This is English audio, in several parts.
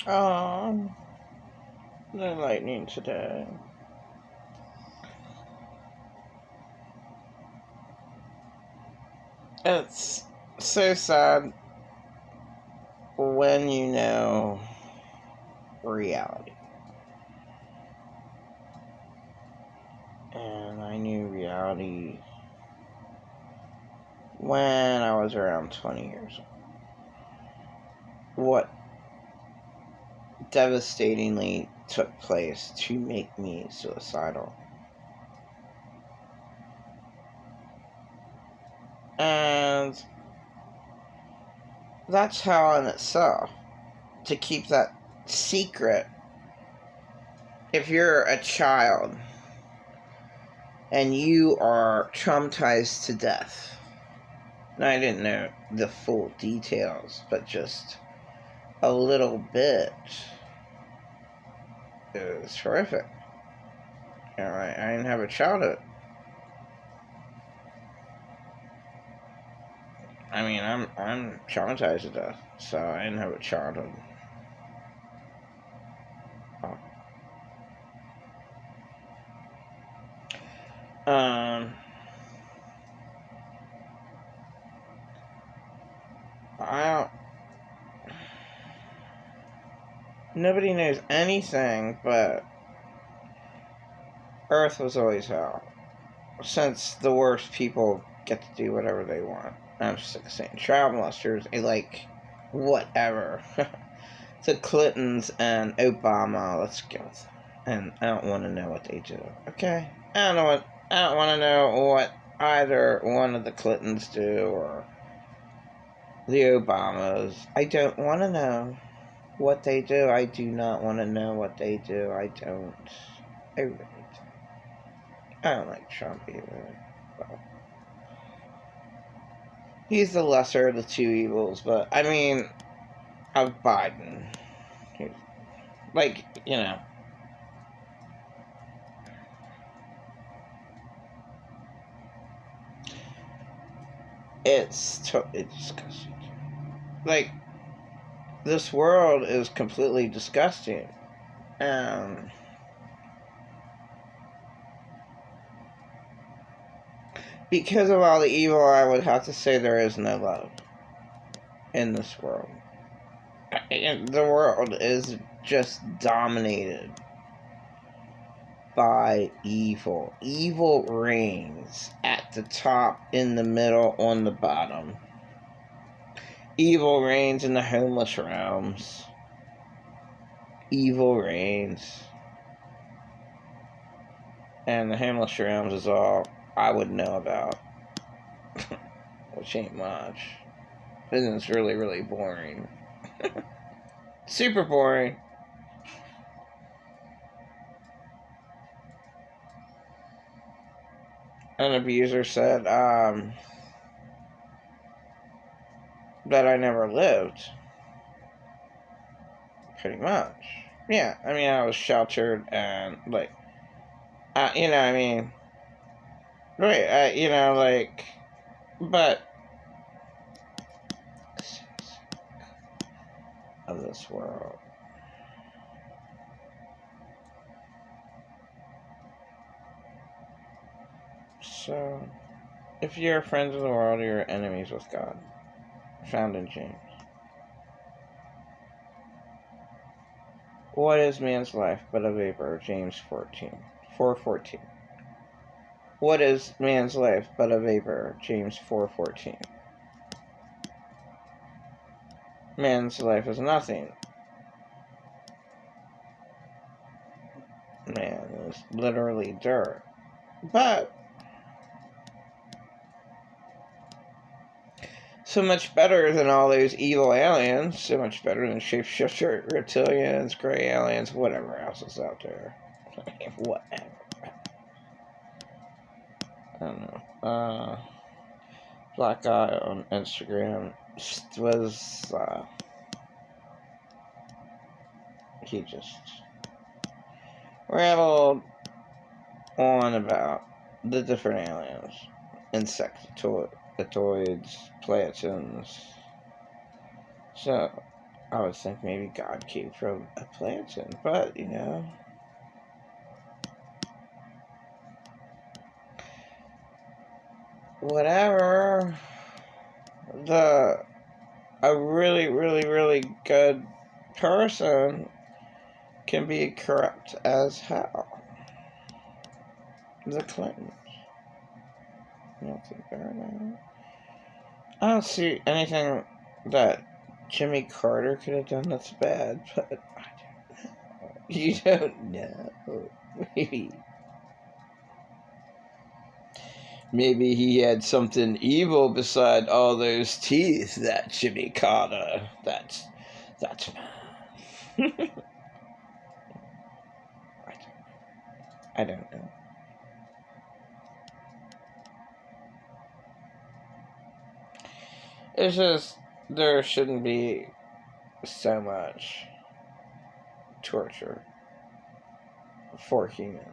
Oh, no lightning today. It's so sad when you know reality. And I knew reality when I was around 20 years old. What devastatingly took place to make me suicidal. And that's hell in itself. To keep that secret. If you're a child and you are traumatized to death, and I didn't know the full details, but just a little bit, it was horrific. You know, I didn't have a childhood. I mean, I'm traumatized to death, so I didn't have a childhood. I don't. Nobody knows anything, but Earth was always hell. Since the worst people get to do whatever they want. I'm sick of saying child molesters, like, whatever. The Clintons and Obama, let's go with them. And I don't want to know what they do, okay? I don't want to know what either one of the Clintons do or the Obamas. I don't want to know what they do. I do not want to know what they do. I don't. I really don't. I don't like Trump either. Well, he's the lesser of the two evils, but I mean, of Biden. Like, you know. It's totally disgusting. Like, this world is completely disgusting. Because of all the evil, I would have to say there is no love in this world. The world is just dominated by evil. Evil reigns at the top, in the middle, on the bottom. Evil reigns in the homeless realms. Evil reigns. And the homeless realms is all I would know about. Which ain't much. And it's really, really boring. Super boring. An abuser said that I never lived. Pretty much. Yeah, I mean, I was sheltered and, like, you know, I mean, right, you know, like, but of this world. So, if you're friends with the world, you're enemies with God. Found in James. What is man's life but a vapor? James 4:14. What is man's life but a vapor? James 4:14. Man's life is nothing. Man is literally dirt. But so much better than all those evil aliens. So much better than shapeshifter, reptilians, gray aliens, whatever else is out there. Whatever. I don't know. Black guy on Instagram was he just rambled on about the different aliens, insectoids, planktons. So I would think maybe God came from a planet, but, you know. Whatever. A really, really, really good person can be corrupt as hell. The Clintons. You don't think they're that? I don't see anything that Jimmy Carter could have done that's bad, but I don't know. You don't know. Maybe he had something evil beside all those teeth, that Jimmy Carter. That's I don't know. It's just, there shouldn't be so much torture for humans.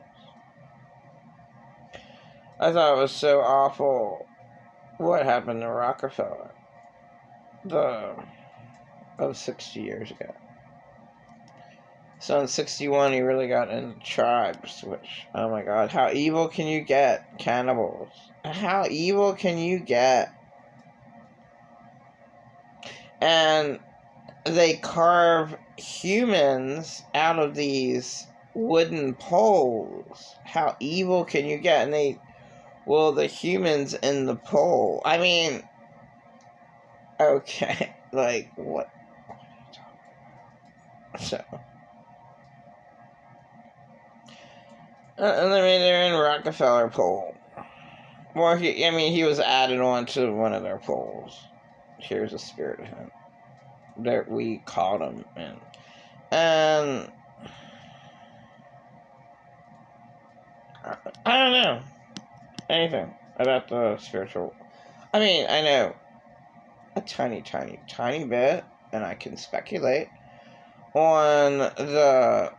I thought it was so awful what happened to Rockefeller of 60 years ago. So in 61, he really got into tribes, which, oh my god, how evil can you get? Cannibals. How evil can you get? And they carve humans out of these wooden poles. How evil can you get? And the humans in the pole. I mean, okay, like, what? So, and I mean, they're in Rockefeller pole. Well, he was added on to one of their poles. Here's a spirit of him that we caught him in. And I don't know anything about the spiritual. I mean, I know a tiny, tiny, tiny bit, and I can speculate on the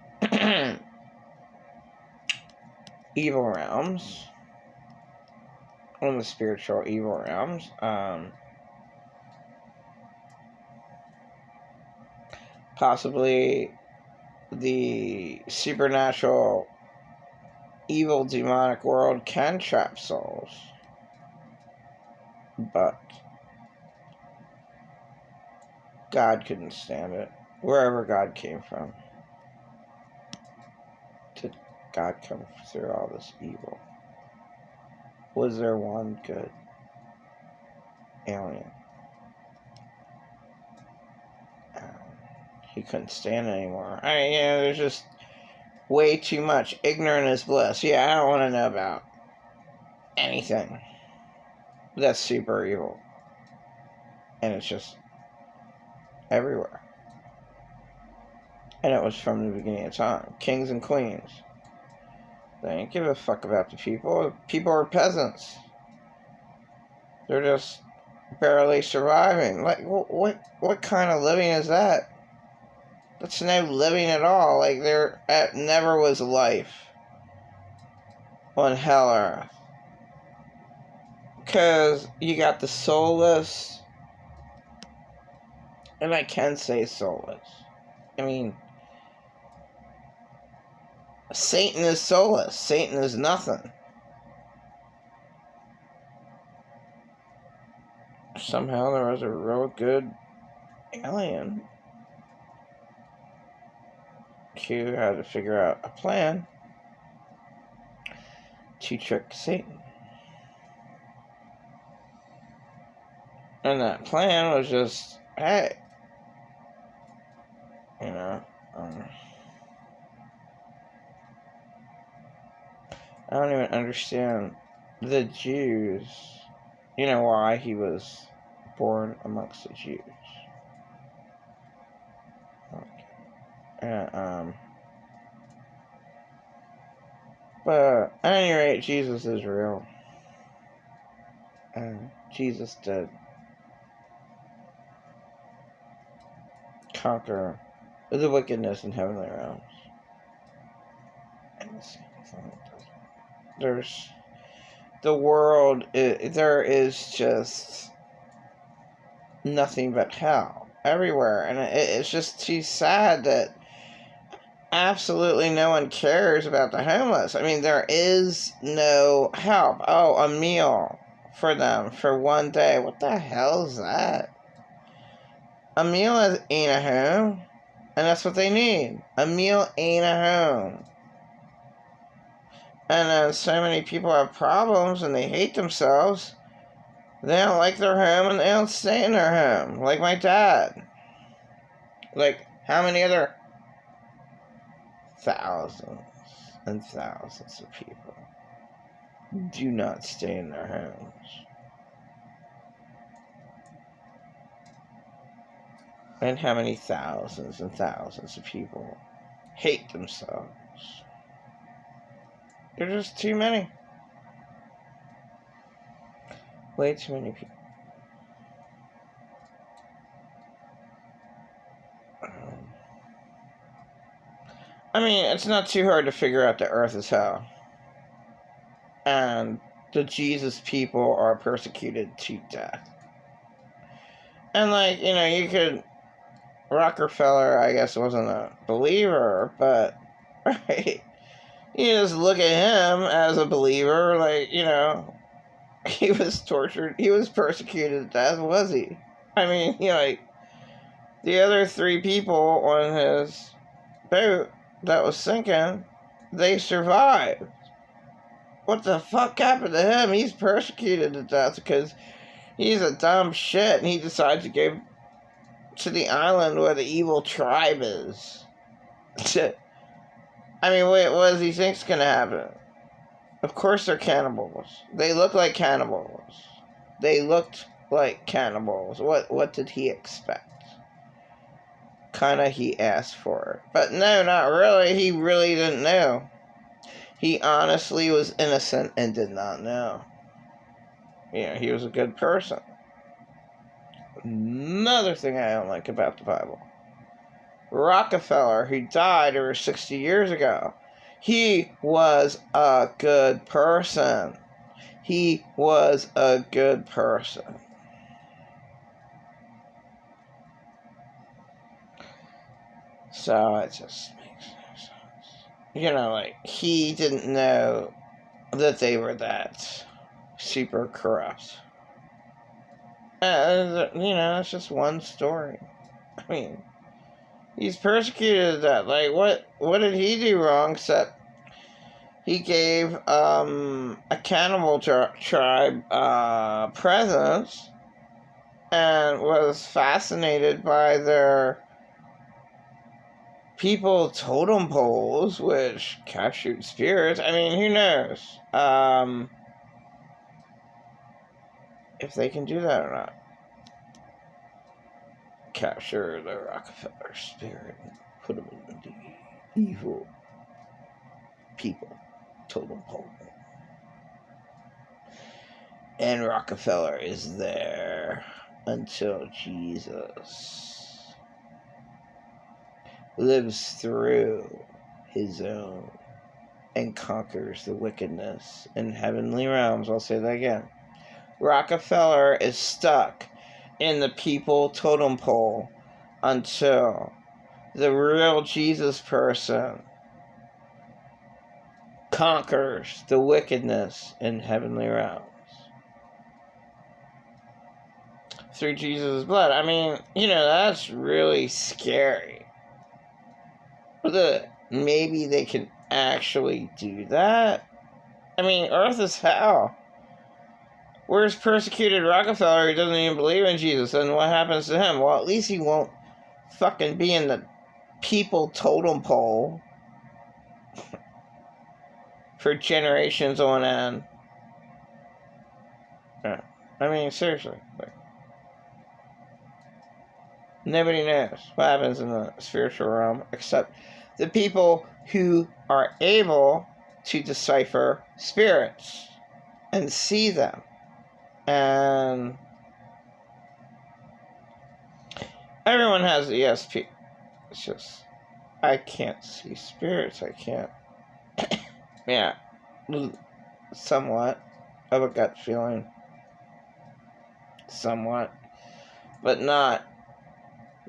evil realms, on the spiritual evil realms. Possibly the supernatural evil demonic world can trap souls, but God couldn't stand it. Wherever God came from, did God come through all this evil? Was there one good alien? He couldn't stand it anymore. There's just way too much. Ignorant is bliss. Yeah, I don't want to know about anything that's super evil. And it's just everywhere. And it was from the beginning of time. Kings and queens. They didn't give a fuck about the people. People are peasants. They're just barely surviving. Like, what kind of living is that? That's no living at all. Like, there never was life on Hell Earth. Because you got the soulless, and I can say soulless. I mean, Satan is soulless. Satan is nothing. Somehow there was a real good alien who had to figure out a plan to trick Satan. And that plan was just, hey, I don't even understand the Jews, why he was born amongst the Jews. But at any rate, Jesus is real. And Jesus did conquer the wickedness in heavenly realms. And the same thing. There's the world. There is just nothing but hell. everywhere. And it's just too sad that absolutely no one cares about the homeless. I mean, there is no help. Oh, a meal for them for one day. What the hell is that? A meal ain't a home. And that's what they need. A meal ain't a home. And so many people have problems and they hate themselves. They don't like their home and they don't stay in their home. Like my dad. Like how many other thousands and thousands of people do not stay in their homes? And how many thousands and thousands of people hate themselves? There's just too many. Way too many people. I mean, it's not too hard to figure out that Earth is hell. And the Jesus people are persecuted to death. And like, you know, you could... Rockefeller, I guess, wasn't a believer, but... Right? You just look at him as a believer, like, you know... He was tortured. He was persecuted to death, was he? I mean, you know, like... The other 3 people on his boat that was sinking, they survived. What the fuck happened to him? He's persecuted to death because he's a dumb shit and he decides to go to the island where the evil tribe is. I mean, wait, what does he think's gonna happen? Of course they're cannibals. They look like cannibals. They looked like cannibals. What did he expect? Kinda he asked for it. But no, not really. He really didn't know. He honestly was innocent and did not know. Yeah, he was a good person. Another thing I don't like about the Bible. Rockefeller, who died over 60 years ago, he was a good person. He was a good person. So it just makes no sense. You know, like, he didn't know that they were that super corrupt. You know, it's just one story. I mean, he's persecuted that. Like, what did he do wrong except he gave a cannibal tribe presents and was fascinated by their people totem poles, which captured spirits. I mean, who knows if they can do that or not. Capture the Rockefeller spirit and put them in the evil people totem pole. And Rockefeller is there until Jesus lives through his own and conquers the wickedness in heavenly realms. I'll say that again. Rockefeller is stuck in the people totem pole until the real Jesus person conquers the wickedness in heavenly realms through Jesus' blood. I mean, you know, that's really scary. Maybe they can actually do that. I mean, Earth is hell. Where's persecuted Rockefeller who doesn't even believe in Jesus? And what happens to him? Well, at least he won't fucking be in the people totem pole for generations on end. Yeah. I mean, seriously. Like, nobody knows what happens in the spiritual realm except the people who are able to decipher spirits and see them. And everyone has the ESP. It's just, I can't see spirits. I can't. Yeah. Somewhat of a gut feeling. Somewhat. But not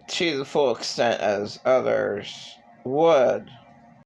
to the full extent as others would.